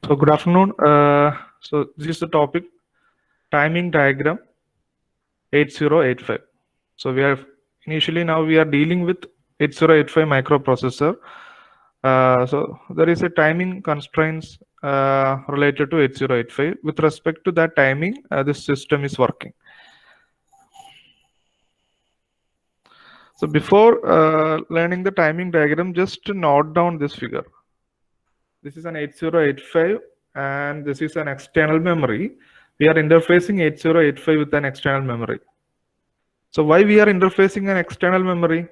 So good afternoon. So this is the topic timing diagram 8085. So we are initially now we are dealing with 8085 microprocessor. So there is a timing constraints related to 8085. With respect to that timing, this system is working. So before learning the timing diagram, just to note down this figure. This is an 8085 and this is an external memory. We are interfacing 8085 with an external memory. So why we are interfacing an external memory?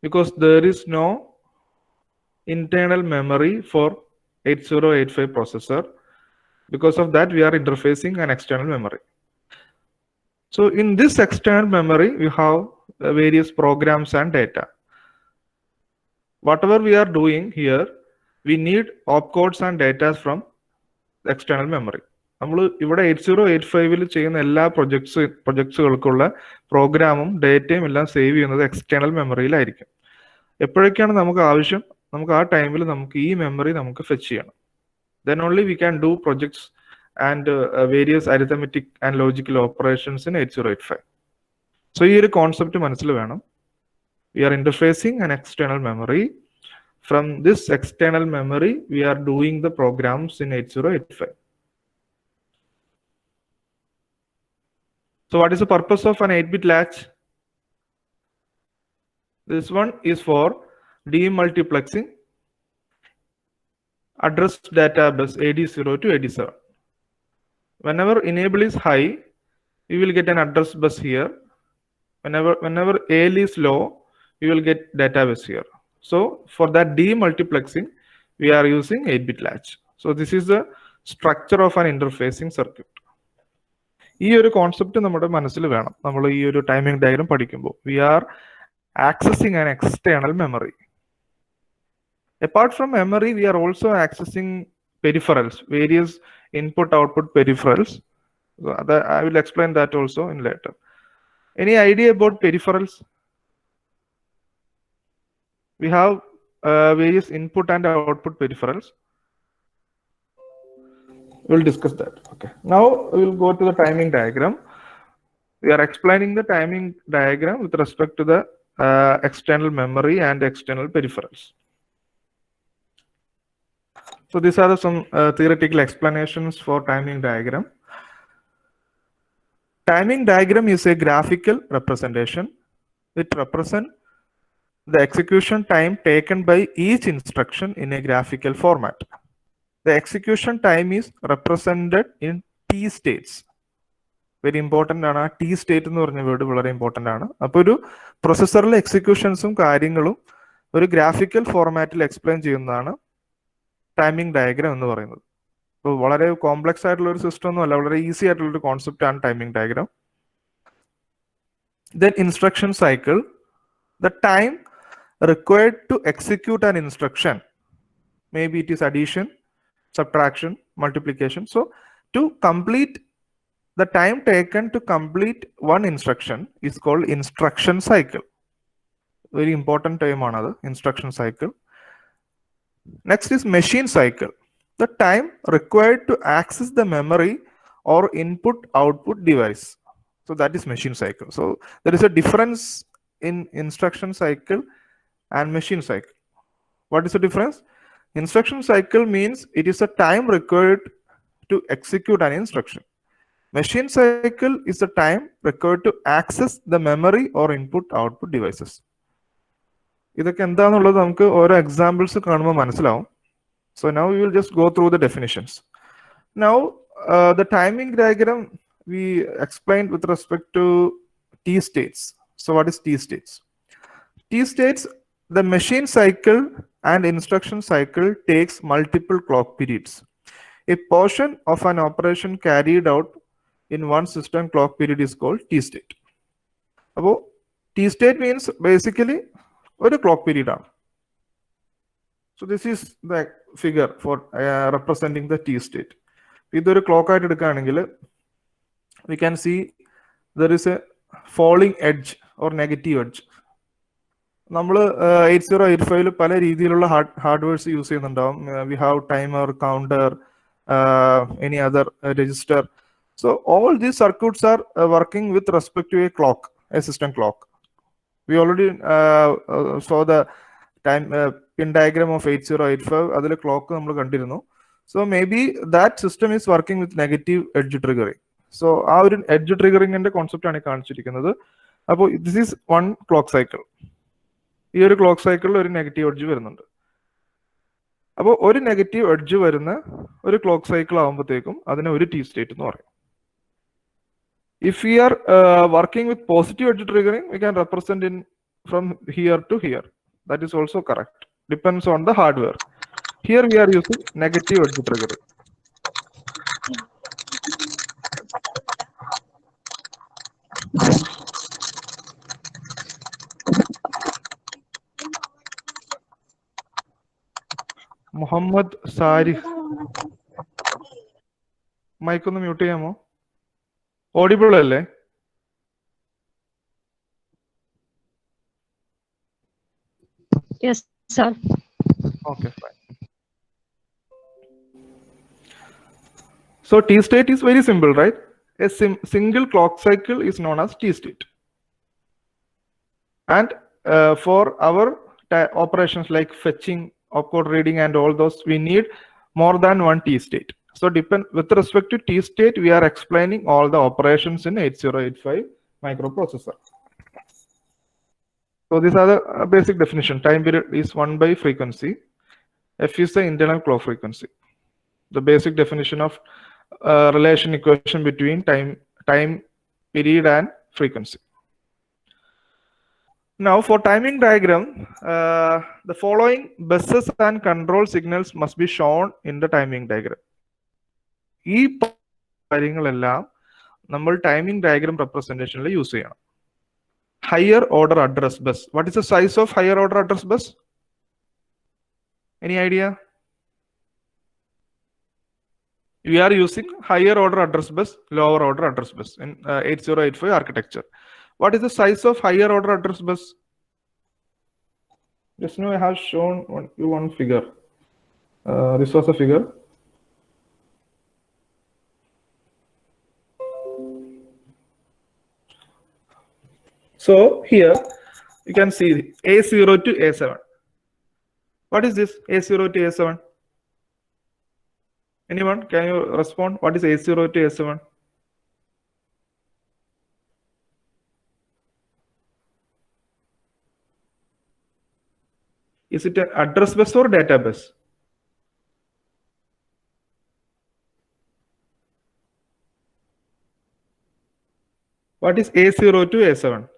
Because there is no internal memory for 8085 processor. Because of that, we are interfacing an external memory. So in this external memory, we have various programs and data. Whatever we are doing here, we need opcodes and data from the external memory. നമ്മൾ ഇവിടെ 8085 ചെയ്യുന്ന എല്ലാ പ്രൊജക്ട്സുകൾക്കുള്ള പ്രോഗ്രാമും ഡേറ്റയും എല്ലാം save ചെയ്യുന്നത് external മെമ്മറിയിലായിരിക്കും. എപ്പോഴൊക്കെയാണ് നമുക്ക് ആവശ്യം, നമുക്ക് ആ ടൈമിൽ നമുക്ക് ഈ മെമ്മറി നമുക്ക് ഫെച്ച് ചെയ്യണം. Then only we can do projects and various arithmetic and logical operations in 8085. So ഈ ഒരു കോൺസെപ്റ്റ് മനസ്സിൽ വേണം. We are interfacing an external memory. From this external memory, we are doing the programs in 8085. So what is the purpose of an 8-bit latch? This one is for demultiplexing address data bus AD0 to AD7. Whenever enable is high, you will get an address bus here. Whenever AL is low, you will get data bus here. So for that demultiplexing, we are using 8-bit latch. So this is the structure of an interfacing circuit. ഈ ഒരു concept നമ്മുടെ മനസ്സിൽ വേണം. നമ്മൾ ഈ ഒരു timing diagram പഠിക്കുമ്പോൾ we are accessing an external memory. Apart from memory, we are also accessing peripherals, various input-output peripherals. So I will explain that also in later. Any idea about peripherals? We have various input and output peripherals. We'll discuss that. Okay. Now we will go to the timing diagram. We are explaining the timing diagram with respect to the external memory and external peripherals. So these are some theoretical explanations for timing diagram. Timing diagram is a graphical representation. It represents the execution time taken by each instruction in a graphical format. The execution time is represented in T states. Very important ആണ്. T state എന്ന് പറഞ്ഞ word വളരെ important ആണ്. അപ്പോൾ ഒരു പ്രൊസസ്സറിലെ എക്സിക്യൂഷൻസും കാര്യങ്ങളും ഒരു graphical ഫോർമാറ്റിൽ എക്സ്പ്ലെയിൻ ചെയ്യുന്നതാണ് ടൈമിംഗ് ഡയഗ്രാം എന്ന് പറയുന്നത്. അപ്പോൾ വളരെ കോംപ്ലക്സ് ആയിട്ടുള്ള ഒരു സിസ്റ്റം ഒന്നും അല്ല, വളരെ ഈസി ആയിട്ടുള്ള ഒരു കോൺസെപ്റ്റ് ആണ് timing diagram. Then instruction cycle, the time required to execute an instruction, maybe it is addition, subtraction, multiplication. So to complete the time taken to complete one instruction is called instruction cycle. Very important term another instruction cycle. Next is machine cycle, the time required to access the memory or input output device. So that is machine cycle. So there is a difference in instruction cycle and machine cycle. What is the difference? Instruction cycle means it is a time required to execute an instruction. Machine cycle is the time required to access the memory or input output devices. ഇതൊക്കെ എന്താണെന്നുള്ളത് നമുക്ക് ഓരോ examples കാണുമ്പോൾ മനസ്സിലാവും. So now we will just go through the definitions. Now the timing diagram we explained with respect to T states. So what is T states? T states, the machine cycle and instruction cycle takes multiple clock periods. A portion of an operation carried out in one system clock period is called T state. Now, T state means basically what a clock period ആണ്. So this is the figure for representing the T state. ഇതൊരു clock ആയിട്ട് എടുക്കുകയാണെങ്കിൽ we can see there is a falling edge or negative edge. നമ്മൾ 8085 പല രീതിയിലുള്ള hardwares use ചെയ്യുന്നുണ്ടാവും. We have timer, counter, any other register. So all these circuits are working with respect to a clock, a system clock. We already saw the time pin diagram of 8085. അതിലെ clock നമ്മൾ കണ്ടിരുന്നു. So maybe that system is working with negative edge triggering. So ആ ഒരു edge ട്രിഗറിങ്ങിന്റെ concept ആണ് കാണിച്ചിരിക്കുന്നത്. അപ്പോൾ this is one clock cycle. ഈ ഒരു ക്ലോക്ക് സൈക്കിളിൽ ഒരു നെഗറ്റീവ് എഡ്ജ് വരുന്നുണ്ട്. അപ്പോൾ ഒരു നെഗറ്റീവ് എഡ്ജ് വരുന്ന ഒരു ക്ലോക്ക് സൈക്കിൾ ആകുമ്പോഴത്തേക്കും അതിനെ ഒരു ടി സ്റ്റേറ്റ് എന്ന് പറയും. If we are working with positive edge triggering, we can represent in from here to here. That is also correct. Depends on the hardware. Here we are using negative edge triggering. Muhammad Sarif. Mic ഒന്ന് mute ചെയ്യാമോ? Audible അല്ലേ? Yes, sir. Okay, fine. So T state is very simple, right? A single clock cycle is known as T state. And for our operations like fetching, opcode reading, and all those, we need more than one T state. So with respect to T state, we are explaining all the operations in 8085 microprocessor. So these are the basic definition. Time period is 1 by frequency. F is the internal clock frequency. The basic definition of relation equation between time period and frequency. Now for timing diagram, the following buses and control signals must be shown in the timing diagram. ഈ കാര്യങ്ങളെല്ലാം നമ്മൾ timing diagram റെപ്രസെന്റേഷനിൽ use ചെയ്യണം. Higher order address bus. What is the size of higher order address bus? Any idea? We are using higher order address bus, lower order address bus in 8085 architecture. What is the size of higher order address bus? Just now I have shown one figure. This was a figure. So here you can see A0 to A7. What is this A0 to A7? Anyone? Can you respond? What is A0 to A7? Is it an address bus or data bus? What is A0 to A7?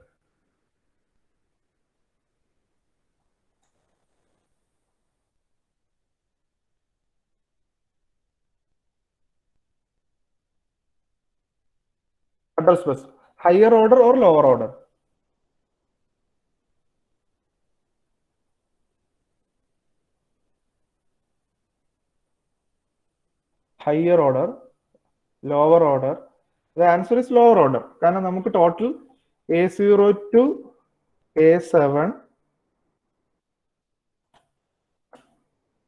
Address bus. Higher order or lower order? Higher order, lower order. The answer is lower order. കാരണം നമുക്ക് total A0 to A7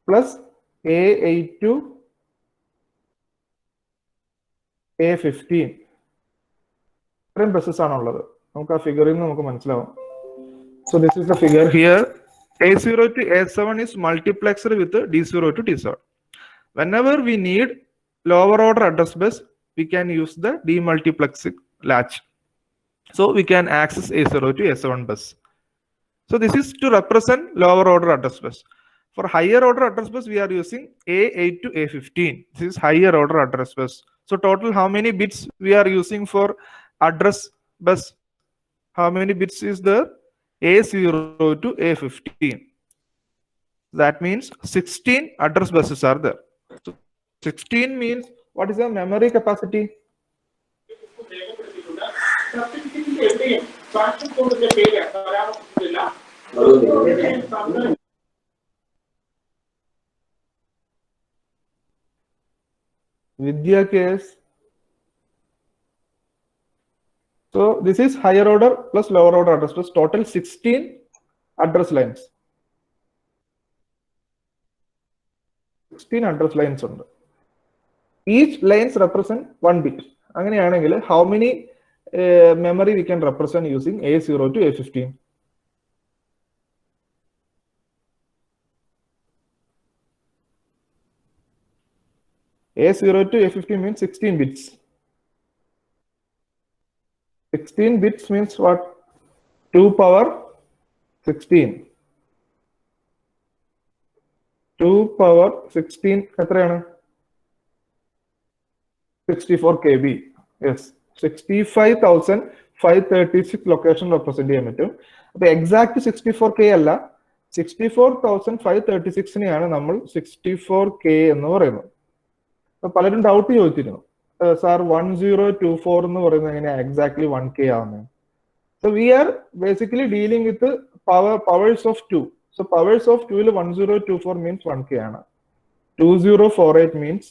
plus A8 to A15. ഇത്രയും buses ആണുള്ളത്. നമുക്ക് ആ ഫിഗറിൽ നിന്ന് നമുക്ക് മനസ്സിലാവും. So this is the figure here. A0 to A7 is multiplexed with D0 to D7. Whenever we need lower order address bus, we can use the demultiplexing latch. So we can access A0 to A7 bus. So this is to represent lower order address bus. For higher order address bus, we are using A8 to A15. This is higher order address bus. So total how many bits we are using for address bus? How many bits is there? A0 to A15. That means 16 address buses are there. So 16 means what is the memory capacity? Vidya case. So this is higher order plus lower order address plus total 16 address lines. 16 address lines ഉണ്ട്. Each lines represent 1 bit. അങ്ങനെയാണെങ്കിൽ how many memory we can represent using A0 to A15? A0 to A15 means 16 bits. 16 bits means what? 2 power 16. 2 power 16 എത്രയാണ്? 64 KB. Yes. 65,536 location represent ചെയ്യാൻ പറ്റും. അപ്പൊ exact 64K അല്ല, 64,536നെയാണ് നമ്മൾ 64K എന്ന് പറയുന്നത്. അപ്പൊ പലരും ഡൗട്ട് ചോദിച്ചിരുന്നു, സാർ 1024 എന്ന് പറയുന്നത് എങ്ങനെയാ എക്സാക്ട്ലി 1K ആവുന്നത്? So we are basically dealing with the powers of 2. So powers of 2 1024 means 1K ആണ്. 2048 means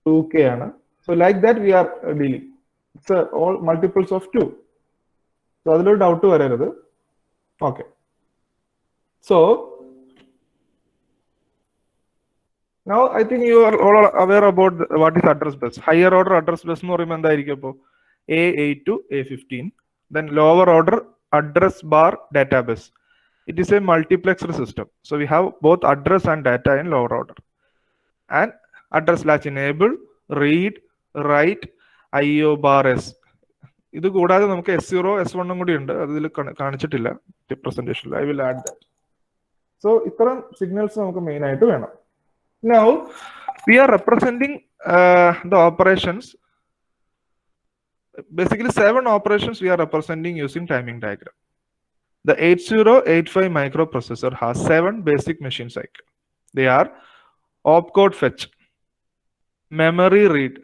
2K ആണ്. So like that we are dealing. It's all multiples of 2. So അതിലൊരു doubt വരരുത്. Okay. So now I think you are all aware about what is address bus. Higher order address bus എന്ന് പറയുമ്പോൾ എന്തായിരിക്കും? അപ്പോൾ A8 to A15. Then lower order address bar data bus. It is a multiplexer system. So we have both address and data in lower order. And address latch enable, read, write, IO bar S. ഇത് കൂടാതെ നമുക്ക് S0, S1 കൂടി ഉണ്ട്. അതിൽ കാണിച്ചിട്ടില്ല പ്രസന്റേഷനിൽ. I will add that. So ഇത്തരം signals നമുക്ക് main ആയിട്ട് വേണം. Now we are representing the operations. Basically 7 operations we are representing using timing diagram. The 8085 microprocessor has 7 basic machine cycles. They are opcode fetch, memory read,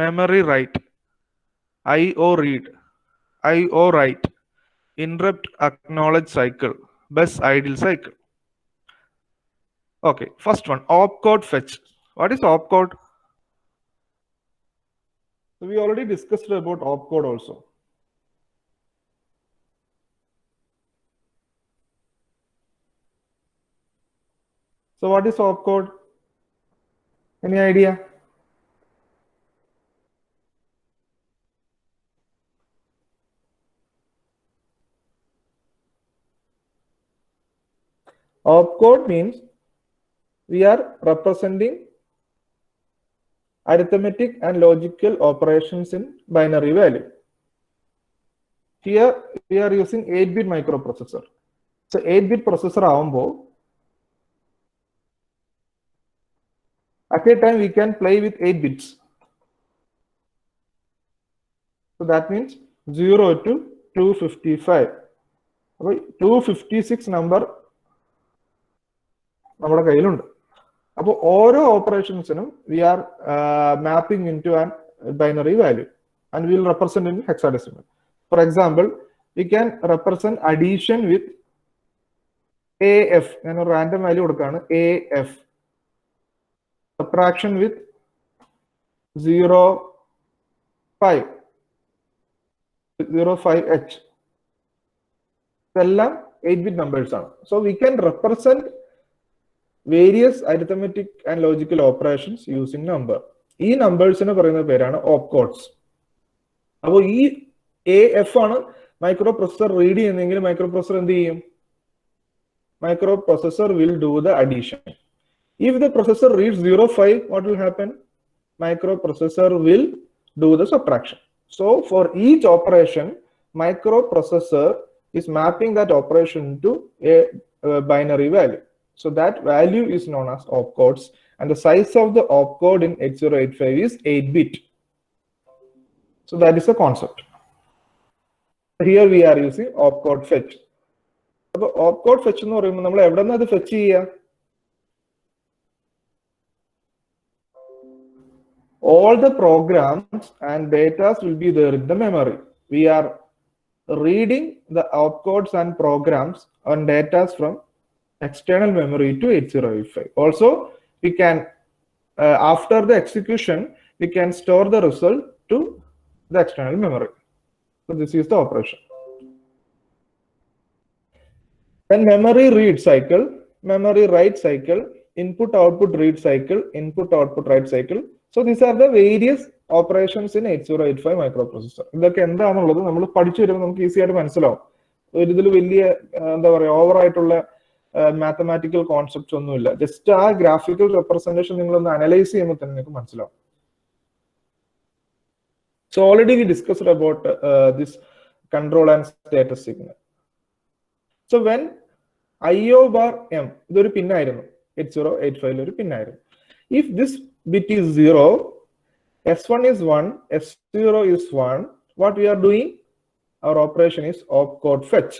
memory write, IO read, IO write, interrupt acknowledge cycle, bus idle cycle. Okay, first one, opcode fetch. What is opcode? So we already discussed about opcode also. So what is opcode? Any idea? Opcode means we are representing arithmetic and logical operations in binary value. Here we are using 8-bit microprocessor. So 8-bit processor ആവുമ്പോൾ at a time we can play with 8 bits. So that means 0 to 255. 256 number നമ്മുടെ കയ്യിലുണ്ട്. അപ്പോൾ ഓരോ ഓപ്പറേഷൻസിനും we are mapping into an binary value and we will represent in hexadecimal. For example, we can represent addition with AF. ഞാൻ ഒരു random value കൊടുക്കുകയാണ്, AF. Subtraction with 05H. ഇതെല്ലാം 8-bit numbers ആണ്. So we can represent various arithmetic and logical operations using number. ഈ നമ്പേഴ്സിന് പറയുന്ന പേരാണ് ഓപ്കോഡ്സ്. അപ്പോൾ ഈ AF ആണ് മൈക്രോപ്രൊസസർ റീഡ് ചെയ്യുന്നെങ്കിൽ മൈക്രോപ്രൊസസർ എന്ത് ചെയ്യും? Microprocessor will do the addition. If the processor reads 05, what will happen? Microprocessor will do the subtraction. So for each operation, microprocessor is mapping that operation to a binary value. So that value is known as opcodes, and the size of the opcode in 8085 is 8-bit. So that is the concept. Here we are using opcode fetch. So opcode fetch എന്ന് പറയുമ്പോൾ നമ്മൾ എവിടെ നിന്ന് അത് fetch ചെയ്യുക? All the programs and data will be there in the memory. We are reading the opcodes and programs and data from external memory to 8085. Also, we can, after the execution, we can store the result to the external memory. So this is the operation. Then memory read cycle, memory write cycle, input output read cycle, input output write cycle. So these are the various operations in 8085 microprocessor. ഇതൊക്കെ എന്താണെന്നുള്ളത് നമ്മൾ പഠിച്ചു വരുമ്പോൾ നമുക്ക് easy ആയിട്ട് മനസ്സിലാവും. ഇതിൽ വലിയ എന്താ പറയുക ഓവറായിട്ടുള്ള മാത്തമാറ്റിക്കൽ കോൺസെപ്റ്റ്സ് ഒന്നുമില്ല. ജസ്റ്റ് ആ ഗ്രാഫിക്കൽ റെപ്രസെന്റേഷൻ നിങ്ങളൊന്ന് അനലൈസ് ചെയ്യുമ്പോൾ തന്നെ നിങ്ങൾക്ക് മനസ്സിലാവും. So already we discussed about this control and status signal. So when IO bar M, ഇതൊരു പിന്നായിരുന്നു 8085 ഒരു പിന്നായിരുന്നു. If this bit is 0, S1 is 1, S0 is 1, what we are doing? Our operation is opcode fetch.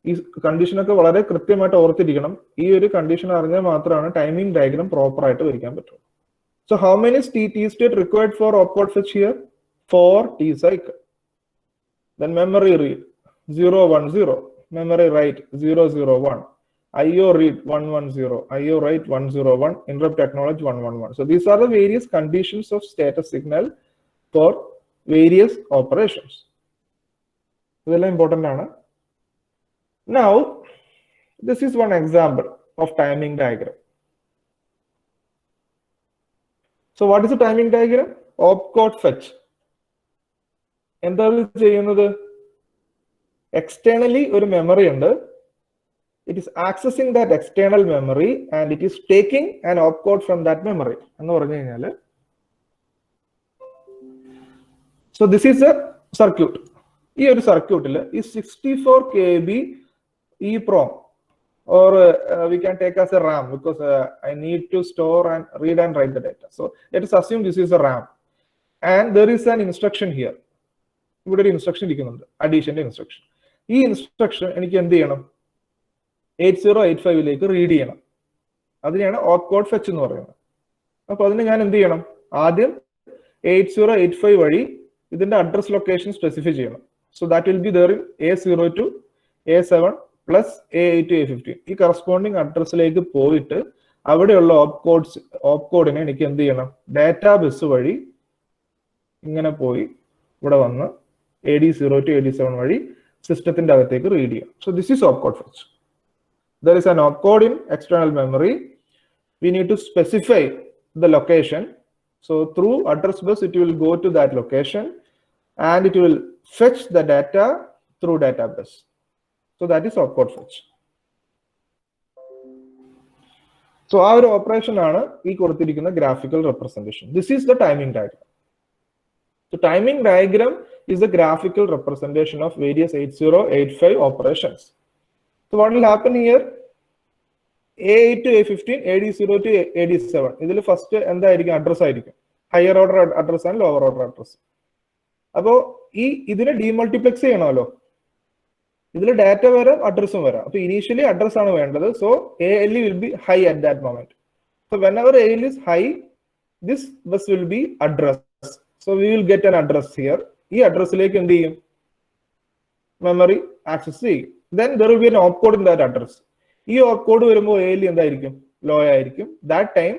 ഈ condition ഒക്കെ വളരെ കൃത്യമായിട്ട് ഓർത്തിരിക്കണം. ഈ ഒരു condition അറിഞ്ഞാൽ മാത്രമാണ് ടൈമിംഗ് ഡയഗ്രാം പ്രോപ്പർ ആയിട്ട് വരയ്ക്കാൻ പറ്റുള്ളൂ. So how many T state required for opcode fetch here? 4 T cycle. Then memory read 010, memory write 001, IO read 110, IO write 101, interrupt acknowledge 111. So these are the various conditions of status signal for various operations. Very important. Now, this is one example of timing diagram. So what is the timing diagram? Opcode fetch. എന്താണ് ചെയ്യുന്നത്? Externally ഒരു memory ഉണ്ട്. It is accessing that external memory and it is taking an opcode from that memory. എന്ന് പറഞ്ഞു കഴിഞ്ഞാൽ, so this is a circuit. ഈ ഒരു സർക്യൂട്ടിൽ ഈ 64 KB EEPROM or we can take as a RAM because I need to store and read and write the data. So let us assume this is a RAM and there is an instruction here. ഇവിടെ ഒരു instruction ഇരിക്കുന്നുണ്ട്, അഡീഷന്റെ instruction. ഈ instruction എനിക്ക് എന്ത് ചെയ്യണം? 8085ലേക്ക് read ചെയ്യണം. അതിനെയാണ് opcode fetch എന്ന് പറയുന്നത്. അപ്പൊ അതിന് ഞാൻ എന്ത് ചെയ്യണം? ആദ്യം 8085 വഴി ഇതിന്റെ അഡ്രസ് ലൊക്കേഷൻ സ്പെസിഫൈ ചെയ്യണം. So that will be there in A0 to A7 plus A8 to A15. ഈ കറസ്പോണ്ടിങ് അഡ്രസ്സിലേക്ക് പോയിട്ട് അവിടെയുള്ള ഓപ്കോഡിനെ എനിക്ക് എന്ത് ചെയ്യണം? ഡാറ്റാ ബസ് വഴി ഇങ്ങനെ പോയി ഇവിടെ വന്ന് AD0 to AD7 വഴി സിസ്റ്റത്തിന്റെ അകത്തേക്ക് റീഡ് ചെയ്യാം. So this is opcode fetch. There is an opcode in external memory. We need to specify the location. So through address bus, it will go to that location and it will fetch the data through data bus. So that is opcode fetch. So our operation ആണ് ഈ കൊടുത്തിരിക്കുന്ന graphical representation. This is the timing diagram. The timing diagram is the graphical representation of various 8085 operations. So what will happen here? A8 to A15, AD0 to AD7. ഇതിൽ first എന്തായിരിക്കും? Address ആയിരിക്കും. Higher order address and lower order address. അപ്പോ ഇതിനെ ഡീമൾട്ടിപ്ലെക്സ് ചെയ്യണമല്ലോ. ഇതിൽ data വരാം, അഡ്രസ്സും വരാം. അപ്പൊ ഇനീഷ്യലി അഡ്രസ് ആണ് വേണ്ടത്. So ALE will be high at that moment. So whenever ALE is high, this bus will be address. So we will get an address here. ഈ അഡ്രസ്സിലേക്ക് എന്ത് ചെയ്യും? മെമ്മറി ആക്സസ് ചെയ്യും. Then there will be an opcode in that address. ഈ opcode വരുമ്പോൾ ALE എന്തായിരിക്കും? Law ആയിരിക്കും. That time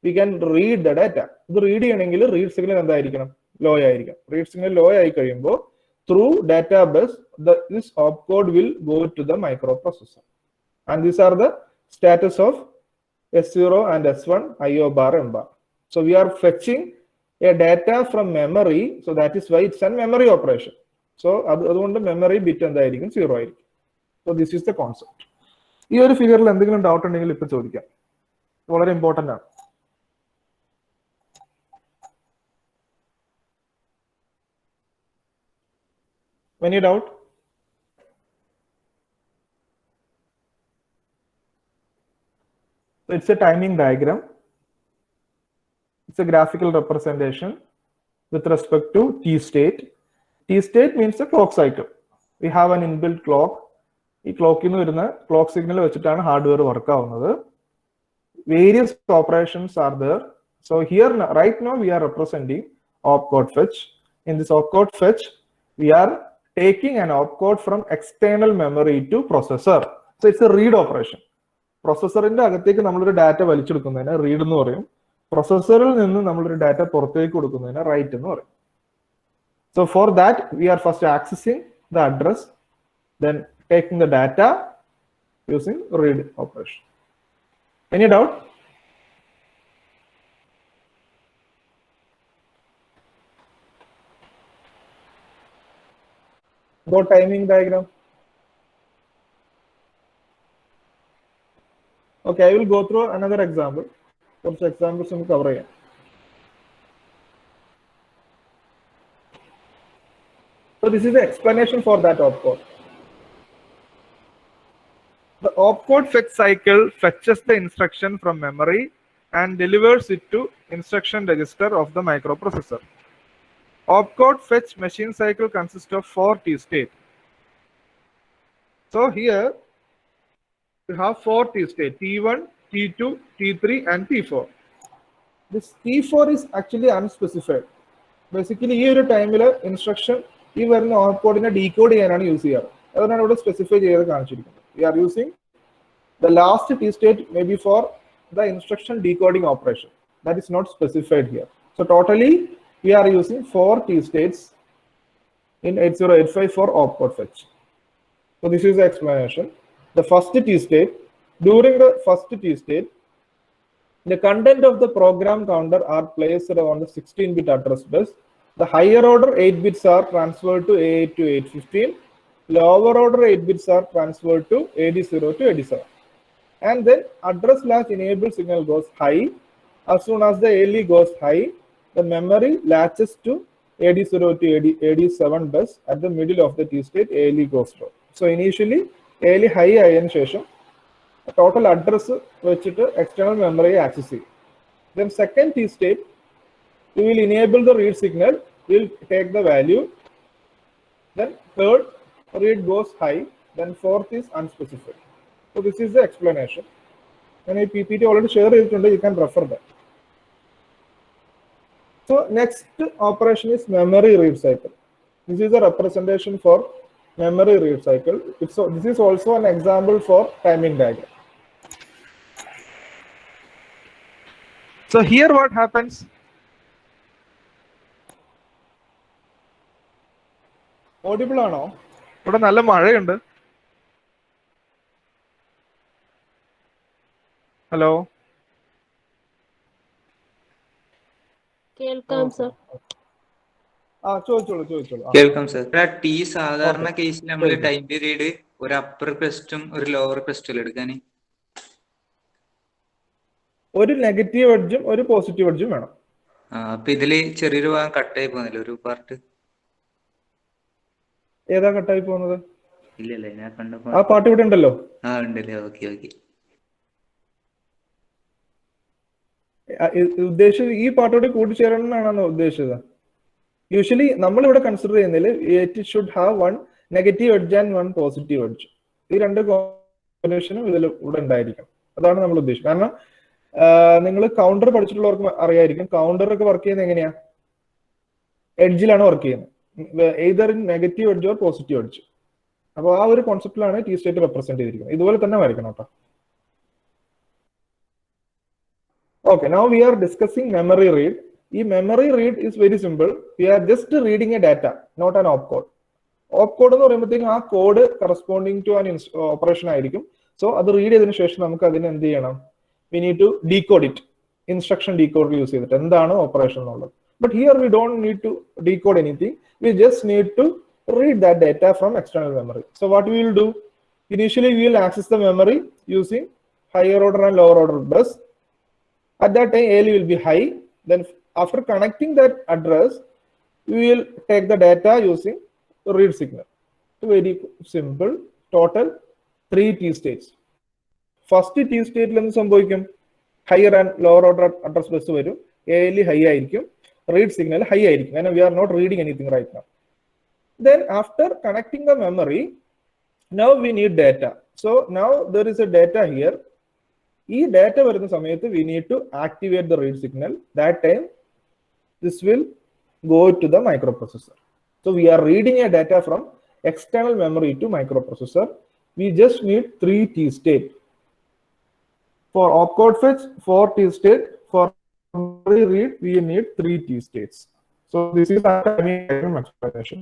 we can read the data. ഇത് റീഡ് ചെയ്യണമെങ്കിൽ റീഡ് സിഗ്നൽ എന്തായിരിക്കണം? ലോ ആയിരിക്കും. റീഡ് സിഗ്നൽ ലോ ആയി കഴിയുമ്പോൾ through data bus, this opcode will go to the microprocessor. And these are the status of S0 and S1, IO bar, M bar. So we are fetching a data from memory. So that is why it's a memory operation. So അതുകൊണ്ട് memory bit എന്തായിരിക്കും? 0 ആയിരിക്കും. So this is the concept. ഈ ഒരു ഫിഗറിൽ എന്തെങ്കിലും doubt ഉണ്ടെങ്കിൽ ഇപ്പൊ ചോദിക്കാം. വളരെ ഇമ്പോർട്ടന്റ് ആണ്. Any doubt? So it's a timing diagram. It's a graphical representation with respect to T state. T state means the clock cycle. We have an inbuilt clock. ഈ ക്ലോക്കിൽ നിന്ന് വരുന്ന ക്ലോക്ക് സിഗ്നൽ വെച്ചിട്ടാണ് ഹാർഡ്വെയർ വർക്ക് ആവുന്നത്. Various operations are there. So here right now we are representing opcode fetch. In this opcode fetch, we are taking an opcode from external memory to processor. So it's a read operation. പ്രൊസസ്സറിന്റെ അകത്തേക്ക് നമ്മളൊരു data വലിച്ചെടുക്കുന്നതിന് read എന്ന് പറയും. പ്രൊസസ്സറിൽ നിന്ന് നമ്മളൊരു data പുറത്തേക്ക് കൊടുക്കുന്നതിന് right എന്ന് പറയും. So for that, we are first accessing the address, then taking the data using read operation. Any doubt? Go timing diagram. Okay, I will go through another example. First examples we cover here. So this is the explanation for that opcode. The opcode fetch cycle fetches the instruction from memory and delivers it to instruction register of the microprocessor. Opcode fetch machine cycle consists of 4 T-state. So here we have 4 T-state, T1, T2, T3 and T4. This T4 is actually unspecified. Basically, here time instruction we are decode use specify. We are using the last T-state maybe for the instruction decoding operation. That is not specified here. So totally we are using 4 T-states in 8085 for opcode fetch. So this is the explanation. The first T-state, during the first T-state, the content of the program counter are placed on the 16-bit address bus. The higher order 8 bits are transferred to A8 to 815. Lower order 8 bits are transferred to AD0 to AD7. And then address latch enable signal goes high. As soon as the ALE goes high, the memory latches to AD0 to AD7 bus. At the middle of the T-state, ALE goes low. So initially, ALE high ayan session. Total address which external memory access. Then second T-state, we will enable the read signal, we'll take the value. Then third, read goes high. Then fourth is unspecified. So this is the explanation. When I PPT already share it, you can refer that. So next operation is memory read cycle. This is a representation for memory read cycle. This is also an example for timing diagram. So here what happens? Audible or no? What a mala. Hello. Welcome, sir. Welcome, sir. T സാധാരണ കേസിൽ നമ്മൾ time period ഒരു upper ക്വസ്റ്റും ഒരു lower ക്വസ്റ്റും എടുക്കാൻ ഒരു negative എഡ്ജും ഒരു positive എഡ്ജും വേണം. അപ്പൊ ഇതില് ചെറിയൊരു ഭാഗം കട്ടായി പോകുന്നില്ല ഒരു പാർട്ട്. ഏതാ കട്ടായി പോകുന്നത്? ഇല്ലല്ലേ ഞാൻ കണ്ടപ്പോ ആ പാർട്ട് ഇവിടെ ഉണ്ടല്ലോ. ഉണ്ടല്ലേ. Okay okay. ഉദ്ദേശിച്ചത് ഈ പാർട്ടോട് കൂട്ടിച്ചേരണം എന്നാണോ ഉദ്ദേശിച്ചത്? യൂഷ്വലി നമ്മൾ ഇവിടെ കൺസിഡർ ചെയ്യുന്നതിൽ it should have one negative edge and one positive edge. ഈ രണ്ട് കോമ്പിനേഷനും ഇതിൽ ഇവിടെ ഉണ്ടായിരിക്കണം. അതാണ് നമ്മൾ ഉദ്ദേശിക്കുന്നത്. കാരണം നിങ്ങൾ കൗണ്ടർ പഠിച്ചിട്ടുള്ളവർക്ക് അറിയായിരിക്കും, കൗണ്ടർ ഒക്കെ വർക്ക് ചെയ്യുന്നത് എങ്ങനെയാ? എഡ്ജിലാണ് വർക്ക് ചെയ്യുന്നത്. Either in negative edge or positive edge. അപ്പോൾ ആ ഒരു കോൺസെപ്റ്റിലാണ് ടി സ്റ്റേറ്റ് റെപ്രസെന്റ് ചെയ്തിരിക്കുന്നത്. ഇതുപോലെ തന്നെ വരയ്ക്കണം കേട്ടോ. Okay, now we are discussing memory read. The memory read is very simple. We are just reading a data, not an opcode. Opcode എന്ന് പറയുമ്പോഴത്തേക്കും ആ code corresponding to an operation ആയിരിക്കും. So അത് റീഡ് ചെയ്തതിനു ശേഷം നമുക്ക് അതിന് എന്ത് ചെയ്യണം? We need to decode it. Instruction decoder use ചെയ്തിട്ട് എന്താണ് ഓപ്പറേഷൻ എന്നുള്ളത്. But here we don't need to decode anything. We just need to read that data from external memory. So what we will do? Initially we will access the memory using higher order and lower order bus. At that time, ALE will be high. Then after connecting that address, we will take the data using the read signal. So very simple. Total 3 T states. First T state lennu sambhavikkum higher and lower order address bus varum. ALE high aayirikkum. Read signal high aayirikkum. And we are not reading anything right now. Then after connecting the memory, now we need data. So now there is a data here. ഈ data വരുന്ന സമയത്ത് we need to activate the read signal. That time this will go to the microprocessor. So we are reading a data from external memory to microprocessor. We just need 3 T state. For opcode fetch 4 T state. For memory read we need 3 T states. So this is our timing diagram explanation.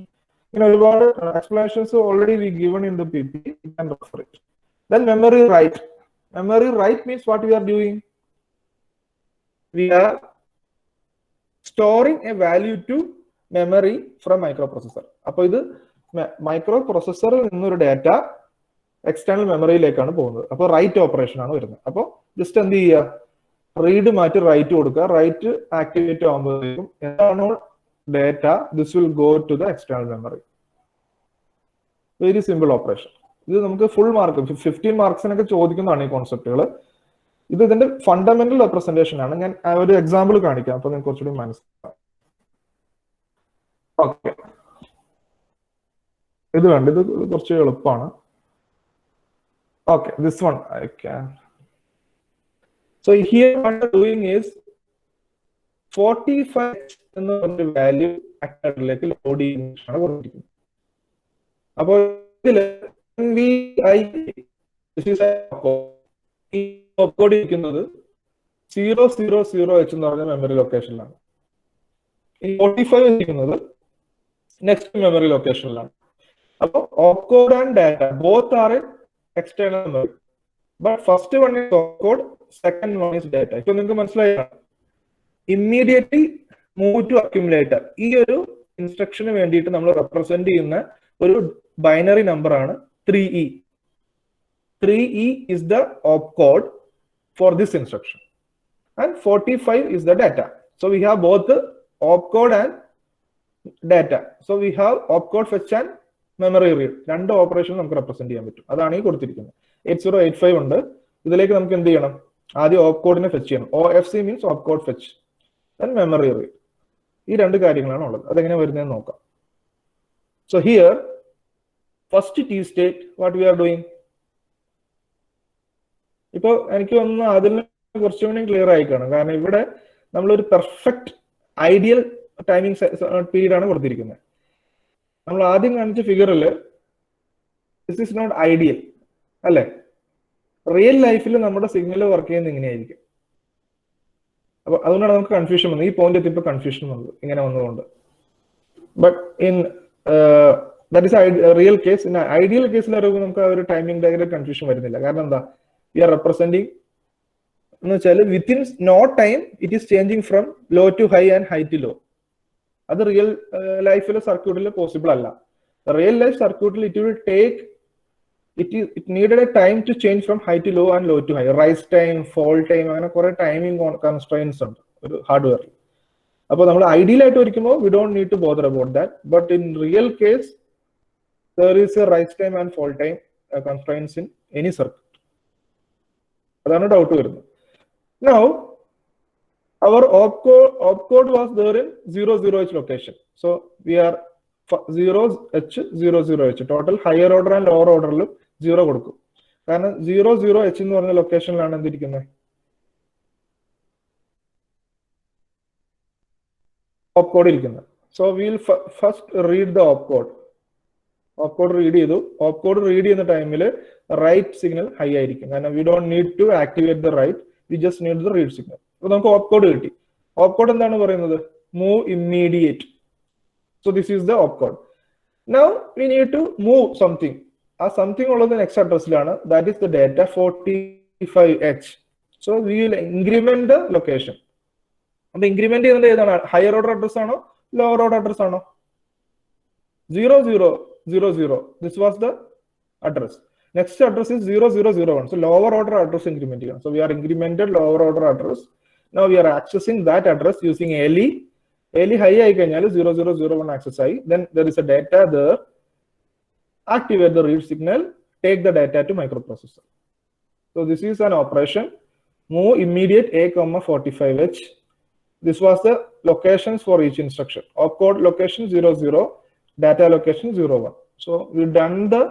You know, ഒരുപാട് explanations already we given in the PPT. You can refer it. Then memory write. Memory write means what we are doing? We are storing a value to memory from microprocessor. അപ്പോൾ ഇത് മൈക്രോപ്രൊസസ്സറിൽ നിന്നൊരു data external മെമ്മറിയിലേക്കാണ് പോകുന്നത്. അപ്പോൾ write operation ആണ് വരുന്നത്. അപ്പോൾ just എന്ത് ചെയ്യുക, റീഡ് മാറ്റി റൈറ്റ് കൊടുക്കുക. റൈറ്റ് ആക്ടിവേറ്റ് ആകുമ്പോഴേക്കും എന്താണോ data, this will go to the external memory. Very simple operation. ഇത് നമുക്ക് ഫുൾ മാർക്ക് 15 മാർക്സിനൊക്കെ ചോദിക്കുന്നതാണ് ഈ കോൺസെപ്റ്റുകൾ. ഇത് ഇതിന്റെ ഫണ്ടമെന്റൽ റെപ്രസെന്റേഷൻ ആണ്. ഞാൻ ഒരു എക്സാമ്പിൾ കാണിക്കാം, അപ്പൊ നിങ്ങൾക്ക് കുറച്ചുകൂടി മനസ്സിലാവും. ഓക്കെ, ഇത് വേണ്ട, ഇത് കുറച്ച് എളുപ്പമാണ്. Okay, this one I can. So here what I'm doing is 45 എന്ന വാല്യൂ ആക്ടറിലേക്ക് ലോഡ് ചെയ്യുന്നതാണ് കൊടുത്തിരിക്കുന്നത്. അപ്പോൾ ഇതിൽ ഈ ഓപ്കോഡ് ഇരിക്കുന്നത് 000H എന്ന് പറഞ്ഞ മെമ്മറി ലൊക്കേഷനിലാണ്. ഈ 45 ഇരിക്കുന്നത് നെക്സ്റ്റ് മെമ്മറി ലൊക്കേഷനിലാണ്. അപ്പോൾ opcode and data both are external memory, but first one is opcode, second one is data. ഇപ്പൊ നിങ്ങൾക്ക് മനസ്സിലായി, immediately move to accumulator. ഈ ഒരു ഇൻസ്ട്രക്ഷന് വേണ്ടിയിട്ട് നമ്മൾ റെപ്രസെന്റ് ചെയ്യുന്ന ഒരു ബൈനറി നമ്പർ ആണ് 3E. 3E is the opcode for this instruction and 45 is the data. So we have both the opcode and data. So we have opcode fetch and memory read, രണ്ട് operation നമുക്ക് represent ചെയ്യാൻ പറ്റും. അതാണ് ഈ കൊടുത്തിരിക്കുന്നത്. 8085 ഉണ്ട്. ഇതിലേക്ക് നമുക്ക് എന്ത് ചെയ്യണം, ആദ്യം ഓപ്കോഡിനെ ഫെച്ച് ചെയ്യണം. OFC means opcode fetch and memory read. ഈ രണ്ട് കാര്യങ്ങളാണ് ഉള്ളത്. അതെങ്ങനെ വരുന്നതെന്ന് നോക്കാം. So here first T state what we are doing. ഇപ്പൊ എനിക്ക് ഒന്ന് അതിന് കുറച്ചുകൂടി ക്ലിയർ ആയി കാണും. കാരണം ഇവിടെ നമ്മളൊരു പെർഫെക്റ്റ് ഐഡിയൽ ടൈമിംഗ് പീരീഡ് ആണ് കൊടുത്തിരിക്കുന്നത്. നമ്മൾ ആദ്യം കാണിച്ച ഫിഗറിൽ ദിസ് ഇസ് നോട്ട് ഐഡിയൽ അല്ലെ. റിയൽ ലൈഫിൽ നമ്മുടെ സിഗ്നൽ വർക്ക് ചെയ്യുന്നത് ഇങ്ങനെയായിരിക്കും. അപ്പൊ അതുകൊണ്ടാണ് നമുക്ക് കൺഫ്യൂഷൻ വന്നത്. ഈ പോയിന്റ് എത്തിയപ്പോൾ കൺഫ്യൂഷൻ വന്നത് ഇങ്ങനെ വന്നതുകൊണ്ട്. But in that is real case. In ideal കേസിൽ നമുക്ക് ആ ഒരു ടൈമിംഗ് ഡയഗ്രം കൺഫ്യൂഷൻ വരുന്നില്ല. കാരണം എന്താ, വി ആർ റെപ്രസെന്റിങ് എന്ന് വെച്ചാൽ within no time it is changing from low to high and high to low. അത് റിയൽ ലൈഫിലെ സർക്യൂട്ടിൽ പോസിബിൾ അല്ല. റിയൽ ലൈഫ് സർക്യൂട്ടിൽ it will take it needed a time to change from high to low and low to high. Rise time, fall time, അങ്ങനെ കുറെ timing constraints ഉണ്ട് ഒരു ഹാർഡ്വെയറിൽ. അപ്പോൾ നമ്മൾ ഐഡിയൽ ആയിട്ട് ഇരിക്കുമ്പോൾ we don't need to bother about that. But in real case there is a rise time and fall time constraints in any circuit. അതാണ് ഡൗട്ട് വരുന്നത്. Now our opcode was there in 00H location. So we are 0H 00H total higher order and lower order 0 കൊടുക്കും. കാരണം 00H എന്ന് പറഞ്ഞ ലൊക്കേഷനിലാണ് എന്തിരിക്കുന്നത്, opcode ഇരിക്കുന്നത്. So we will first read the opcode. Opcode read ചെയ്തു. Opcode read ചെയ്യുന്ന ടൈമിൽ right signal high ആയിരിക്കും. കാരണം we don't need to activate the write, we just need the read signal. അപ്പൊ നമുക്ക് ഓപ്കോഡ് കിട്ടി. ഓപ്കോഡ് എന്താണ് പറയുന്നത്, move immediate. So this is the opcode. Now we need to move something. ആ something ഉള്ളത് next അഡ്രസ്സിലാണ്. That is the data 45H. So we will increment the location. അപ്പൊ increment ചെയ്യുന്നത് ഏതാണ്, ഹയർ ഓർഡർ അഡ്രസ് ആണോ lower order address ആണോ? 0000. This was the address. Next address is 0001. So lower order address increment. So we are incremented lower order address. Now we are accessing that address using ALE. ALE high ആയി കഴിഞ്ഞാൽ 0001 access ആയി. Then there is a data there. Activate the read signal. Take the data to microprocessor. So this is an operation. Move immediate A, 45H. This was the locations for each instruction. Opcode location 00, data location 01. So we've done the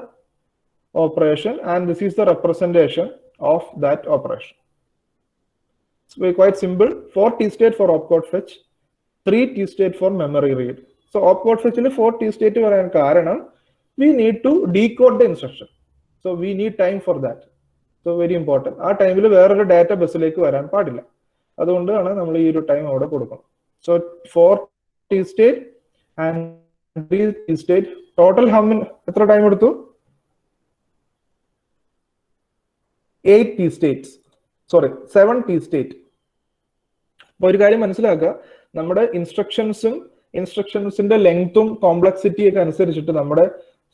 operation and this is the representation of that operation. It's quite simple. 4 T state for opcode fetch, 3 T state for memory read. So opcode fetch il 4 T state varayan karanam we need to decode the instruction. So we need time for that. So very important. ആ ടൈമിൽ വേറൊരു data ബസ്സിലേക്ക് വരാൻ പാടില്ല. അതുകൊണ്ടാണ് നമ്മൾ ഈ ഒരു time അവിടെ കൊടുക്കണം. So 4 T state and increase T state. Total how many time എടുത്തു? 8 T states. Sorry, 7 T state. അപ്പോൾ ഒരു കാര്യം മനസ്സിലാക്കുക, നമ്മുടെ ഇൻസ്ട്രക്ഷൻസിന്റെ ലെങ്ത്തും കോംപ്ലക്സിറ്റി ഒക്കെ അനുസരിച്ചിട്ട് നമ്മുടെ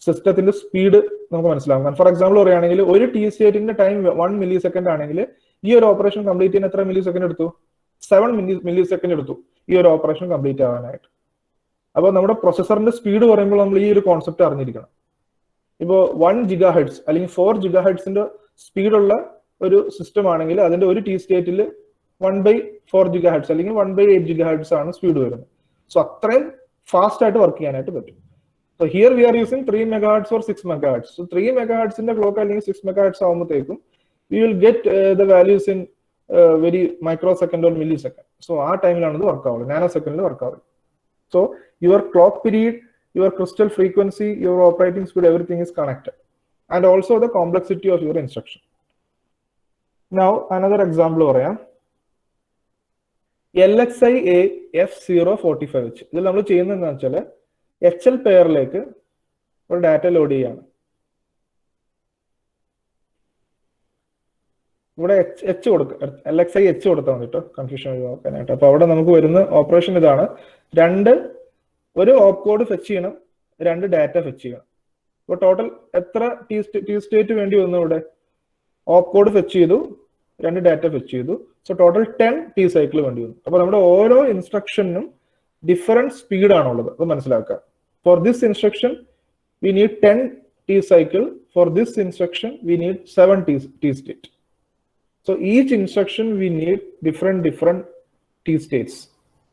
സിസ്റ്റത്തിന്റെ സ്പീഡ് നമുക്ക് മനസ്സിലാവും. ഫോർ എക്സാമ്പിൾ പറയുകയാണെങ്കിൽ ഒരു ടി സ്റ്റേറ്റിന്റെ ടൈം 1 മില്ലി സെക്കൻഡ് ആണെങ്കിൽ ഈ ഒരു ഓപ്പറേഷൻ കംപ്ലീറ്റ് ചെയ്യാൻ എത്ര മില്ലി സെക്കൻഡ് എടുത്തു? 7 മില്ലി സെക്കൻഡ് എടുത്തു ഈ ഒരു ഓപ്പറേഷൻ കംപ്ലീറ്റ് ആവാനായിട്ട്. അപ്പോൾ നമ്മുടെ പ്രൊസസറിന്റെ സ്പീഡ് പറയുമ്പോൾ നമ്മൾ ഈ ഒരു കോൺസെപ്റ്റ് അറിഞ്ഞിരിക്കണം. ഇപ്പോൾ 1 GHz അല്ലെങ്കിൽ 4 GHz സ്പീഡുള്ള ഒരു സിസ്റ്റം ആണെങ്കിൽ അതിന്റെ ഒരു ടി സ്റ്റേറ്റിൽ 1/4 GHz അല്ലെങ്കിൽ 1/8 GHz ആണ് സ്പീഡ് വരുന്നത്. സോ അത്രയും ഫാസ്റ്റ് ആയിട്ട് വർക്ക് ചെയ്യാനായിട്ട് പറ്റും. So here we are using 3 MHz or 6 MHz. So 3 MHz in the clock അല്ലെങ്കിൽ 6 MHz ആവുമ്പോഴത്തേക്കും we will get the values in very microsecond or millisecond. So ആ ടൈമിലാണ് ഇത് വർക്ക് ആവുന്നത്, നാനോ സെക്കൻഡിൽ വർക്ക് ആവുന്നത്. So your clock period, your crystal frequency, your operating speed, everything is connected, and also the complexity of your instruction. Now another example പറയാം. LXI A F045 വെച്ച് ഇതിൽ നമ്മൾ ചെയ്യുന്നത് എന്താ വെച്ചാൽ HL പെയറിലേക്ക് ഒരു ഡാറ്റ ലോഡ് ചെയ്യാണ്. ഇവിടെ എച്ച് കൊടുക്കുക, LXI H കൊടുത്താൽ മതി കേട്ടോ, കൺഫ്യൂഷൻ ഒഴിവാക്കാനായിട്ട്. അപ്പൊ അവിടെ നമുക്ക് വരുന്ന ഓപ്പറേഷൻ ഇതാണ്. ഒരു ഓപ്പ് കോഡ് ഫെച്ച് ചെയ്യണം, 2 ഡാറ്റ ഫെച്ച് ചെയ്യണം. അപ്പൊ ടോട്ടൽ എത്ര ടി സ്റ്റേറ്റ് വേണ്ടി വന്നു? ഇവിടെ ഓപ്പ് കോഡ് ഫെച്ച് ചെയ്തു, 2 ഡാറ്റ ഫെച്ച് ചെയ്തു. സോ ടോട്ടൽ 10 ടി സൈക്കിൾ വേണ്ടി വന്നു. അപ്പൊ നമ്മുടെ ഓരോ ഇൻസ്ട്രക്ഷനും ഡിഫറെന്റ് സ്പീഡ് ആണുള്ളത്, അത് മനസ്സിലാക്കുക. For this instruction, we need 10 T cycle. For this instruction, we need 7 T state. So each instruction we need different T states.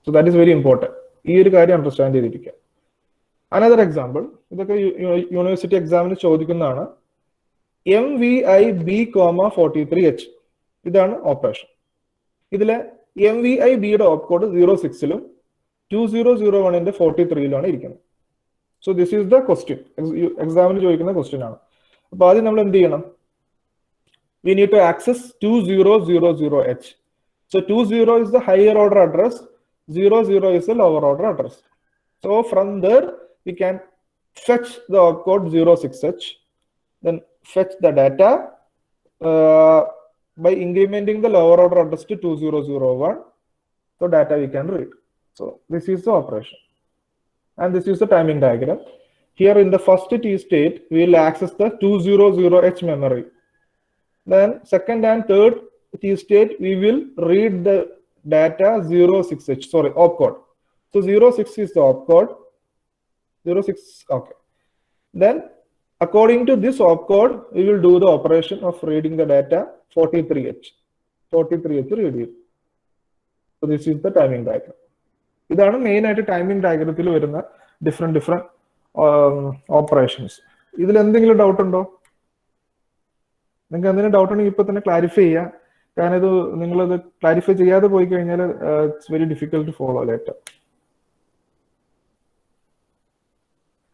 So that is very important. ഈ ഒരു കാര്യം അണ്ടർസ്റ്റാൻഡ് ചെയ്തിരിക്കുക. Another example, ഇതൊക്കെ university എക്സാമിന് ചോദിക്കുന്നതാണ്. MVI B,43H ഇതാണ് operation. ഇതിലെ MVI B യുടെ ഓപ്പ് കോഡ് 06-ലും 2001-ന്റെ 43-ലുമാണ് ഇരിക്കുന്നത്. So this is the question. എക്സാമിന് ചോദിക്കുന്ന ക്വസ്റ്റ്യൻ ആണ്. അപ്പൊ ആദ്യം നമ്മൾ എന്ത് ചെയ്യണം? We need to access 2000H. So 20 is the higher order address, 00 is the lower order address. So from there we can fetch the opcode 06H, then fetch the data by incrementing the lower order address to 2001. So data we can read. So this is the operation. And this is the timing diagram. Here in the first T state, we will access the 200H memory. Then second and third T state, we will read the data 06H, sorry, opcode. So 06 is the opcode. 06, okay. Then according to this opcode, we will do the operation of reading the data 43H. 43H read. So this is the timing diagram. ഇതാണ് main ആയിട്ട് timing ഡയഗ്രത്തിൽ വരുന്ന different operations. ഇതിൽ എന്തെങ്കിലും doubt ഉണ്ടോ? നിങ്ങൾക്ക് എന്തെങ്കിലും doubt ഉണ്ടെങ്കിൽ ഇപ്പൊ തന്നെ ക്ലാരിഫൈ ചെയ്യുക. കാരണം ഇത് നിങ്ങളത് ക്ലാരിഫൈ ചെയ്യാതെ പോയി കഴിഞ്ഞാൽ it's very difficult to follow later.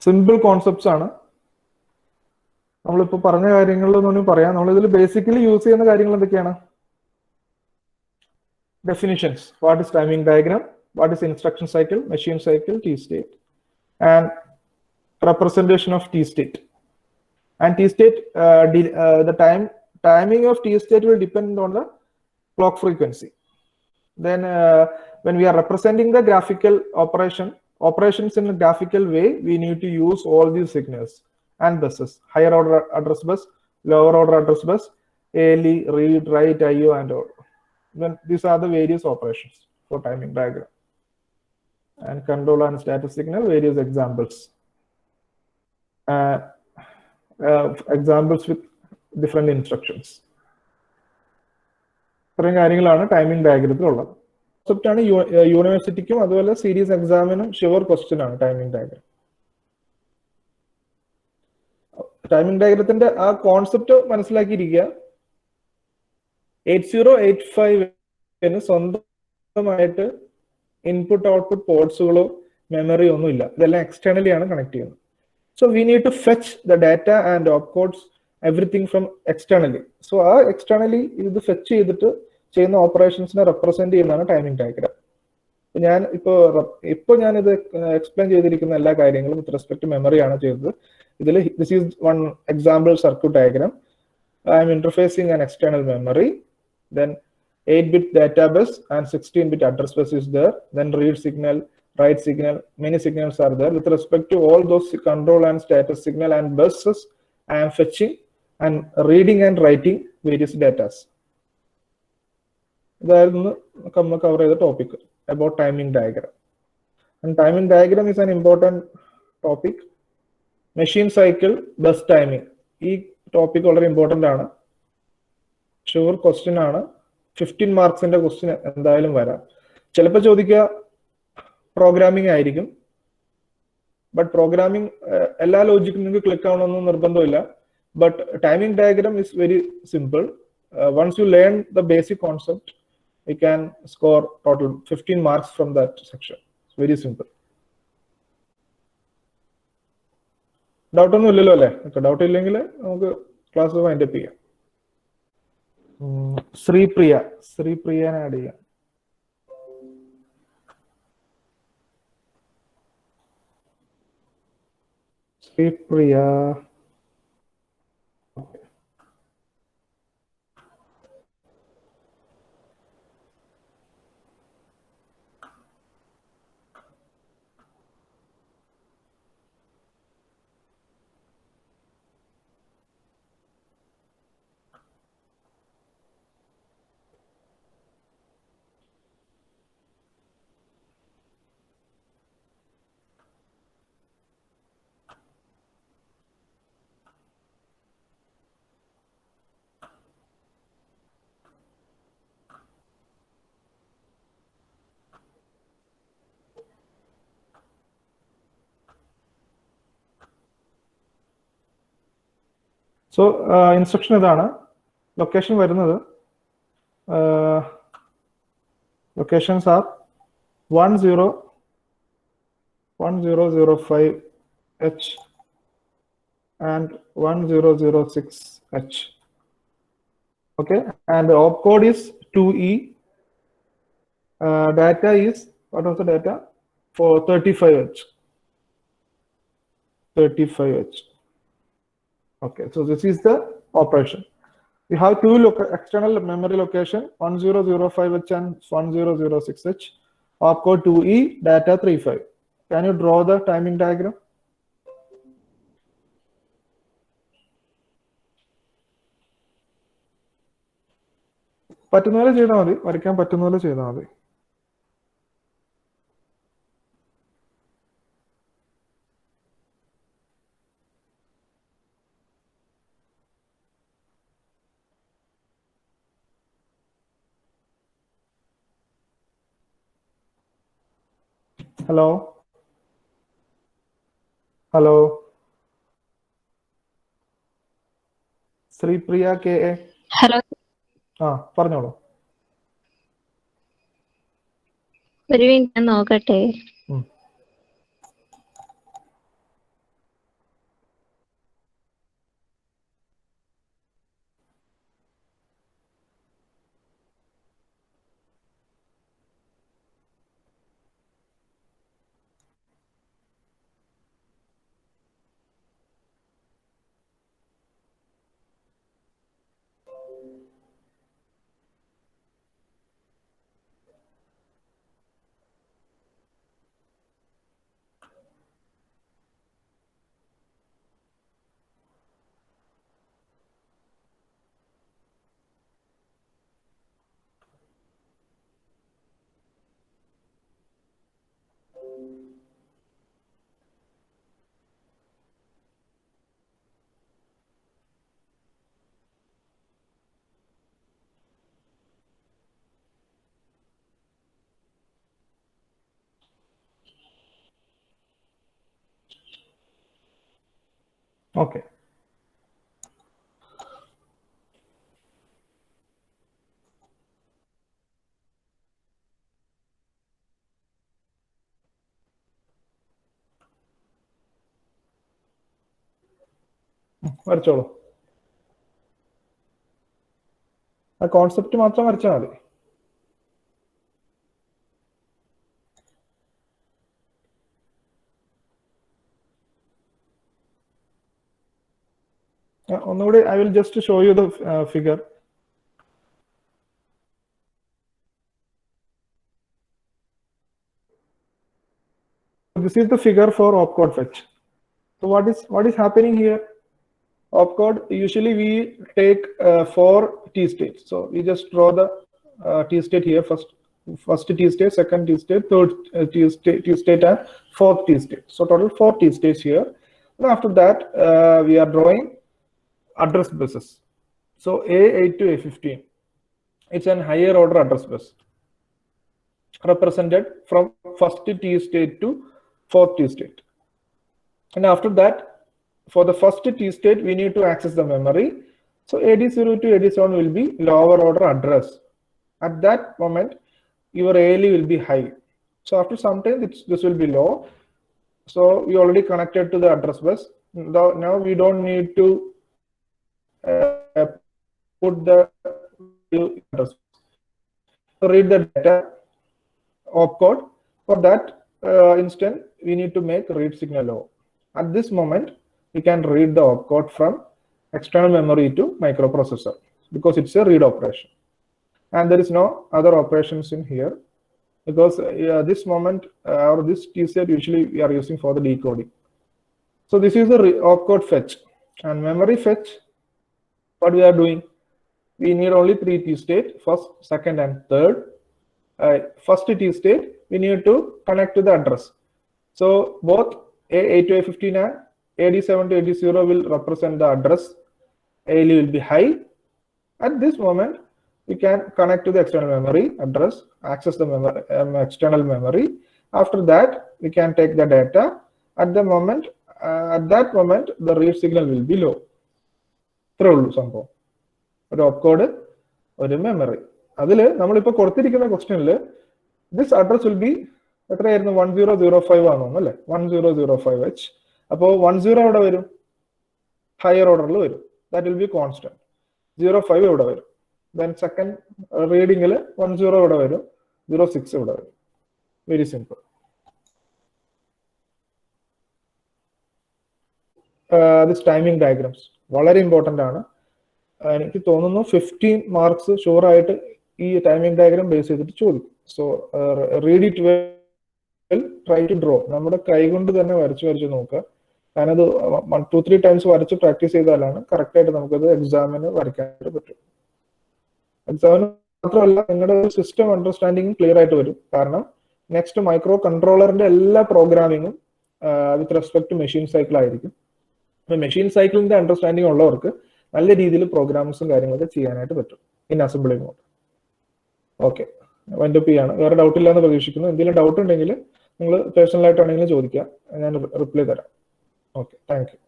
Simple concepts ആണ് നമ്മളിപ്പോ പറഞ്ഞ കാര്യങ്ങളിലൊന്നും പറയാം. നമ്മളിതിൽ ബേസിക്കലി യൂസ് ചെയ്യുന്ന കാര്യങ്ങൾ എന്തൊക്കെയാണ്? Definitions, what is timing diagram, what is instruction cycle, machine cycle, T state, and representation of T state. And T state, the timing of T state will depend on the clock frequency. Then when we are representing the graphical operations in a graphical way, we need to use all these signals and buses: higher order address bus, lower order address bus, ALE, read, write, IO, and all. Then these are the various operations for timing diagram. And control and status signal, various examples. Examples with different instructions. ഇത്രയും കാര്യങ്ങളാണ് timing ഡയഗ്രത്തിലുള്ളത്. Concept ആണ് യൂണിവേഴ്സിറ്റിക്കും അതുപോലെ series എക്സാമിനും sure question ആണ് timing diagram. Timing ഡയഗ്രത്തിന്റെ ആ concept മനസ്സിലാക്കിയിരിക്കുക. 8085 സ്വന്തമായിട്ട് input output പോർട്സുകളോ memory ഒന്നും ഇല്ല. ഇതെല്ലാം എക്സ്റ്റേണലി ആണ് കണക്ട് ചെയ്യുന്നത്. So we need to fetch the data and opcodes everything from externally. So ആ എക്സ്റ്റേണലി ഇത് ഫെച്ച് ചെയ്തിട്ട് ചെയ്യുന്ന ഓപ്പറേഷൻസിനെ റെപ്രസെന്റ് ചെയ്യുന്നതാണ് ടൈമിംഗ് ഡയഗ്രാം. ഇപ്പോൾ ഞാനിത് എക്സ്പ്ലെയിൻ ചെയ്തിരിക്കുന്ന എല്ലാ കാര്യങ്ങളും വിത്ത് റെസ്പെക്ട് ടു മെമ്മറി ആണ് ചെയ്തത്. ഇതിൽ this is one example circuit diagram. I M interfacing an external memory, then 8-bit data bus and 16-bit address bus is there, then read signal, write signal, many signals are there. With respect to all those control and status signal and buses, I am fetching and reading and writing various data. ഇതായിരുന്നു നമ്മൾ cover ചെയ്ത topic about timing diagram. And timing diagram is an important topic. Machine cycle, bus timing. ഈ topic വളരെ important ആണ്. Sure question ആണ്. 15 മാർക്സിന്റെ question എന്തായാലും വരാം. ചിലപ്പോൾ ചോദിക്കുക പ്രോഗ്രാമിംഗ് ആയിരിക്കും. ബട്ട് പ്രോഗ്രാമിംഗ് എല്ലാ ലോജിക്കും നിങ്ങൾക്ക് ക്ലിക്ക് ആവണമെന്ന് നിർബന്ധമില്ല. But timing diagram is very simple. Once you learn the basic concept, you can score total 15 marks from that section. It's very simple. Doubt ഒന്നും ഇല്ലല്ലോ അല്ലേ? ഡൗട്ട് ഇല്ലെങ്കിൽ നമുക്ക് ക്ലാസ് വൈൻഡ് അപ്പ് ചെയ്യാം. ശ്രീപ്രിയനെ ആഡ് ചെയ്യാം. ശ്രീപ്രിയ. സോ ഇൻസ്ട്രക്ഷൻ ഇതാണ്. Location വരുന്നത് locations are 1005H and 1006H. Okay, and the opcode is 2E. Data is, what was the data? For 35H. 35H. Okay, so this is the operation. We have two external memory location, 1005H and 1006H. Opcode 2E, data 35. Can you draw the timing diagram? പറ്റുന്ന പോലെ ചെയ്താൽ മതി, വരയ്ക്കാൻ പറ്റുന്ന പോലെ ചെയ്താൽ മതി. Hello hello Sripriya K A. Hello. ആ പറഞ്ഞോളൂ. ഒരു മിനിറ്റ് ഞാൻ നോക്കട്ടെ. ഓക്കെ, വരച്ചോളൂ. ആ കോൺസെപ്റ്റ് മാത്രം വരച്ചാൽ മതി. I will just show you the figure. This is the figure for opcode fetch. So what is happening here? Opcode, usually we take 4 T states. So we just draw the T state here, first T state, second T state, third T state, and fourth T state. So total 4 T states here. And after that, we are drawing address buses. So A8 to A15, it's an higher order address bus represented from first T state to fourth T state. And after that, for the first T state, we need to access the memory. So AD0 to AD7 will be lower order address. At that moment, your ALE will be high. So after some time, this will be low. So we already connected to the address bus. Now we don't need to put the address. So read the data opcode. For that instant, we need to make read signal low. At this moment, we can read the opcode from external memory to microprocessor because it's a read operation. And there is no other operations in here because this moment or this T state usually we are using for the decoding. So this is the opcode fetch. And memory fetch, what we are doing? We need only 3 T state, first, second, and third. First T state, we need to connect to the address. So both A8 to A15 and AD7 to AD0 will represent the address. ALE will be high. At this moment, we can connect to the external memory address, access the memory, external memory. After that, we can take the data. At that moment, the read signal will be low. Through some opcode or memory. Question, this address will be 1005 1005H. Upon 10 higher order, that will be constant. 05 then second reading 10 06. Very simple. This timing diagrams very important. And 15 marks sure this timing diagram based. So read it well, try to draw. And 2-3 times practice correct exam exam system understanding clear next microcontroller programming with respect to machine cycle. Machine cycle understanding programs in assembly mode. Okay. Wind up here. Doubt doubt personal reply that. Okay, thank you.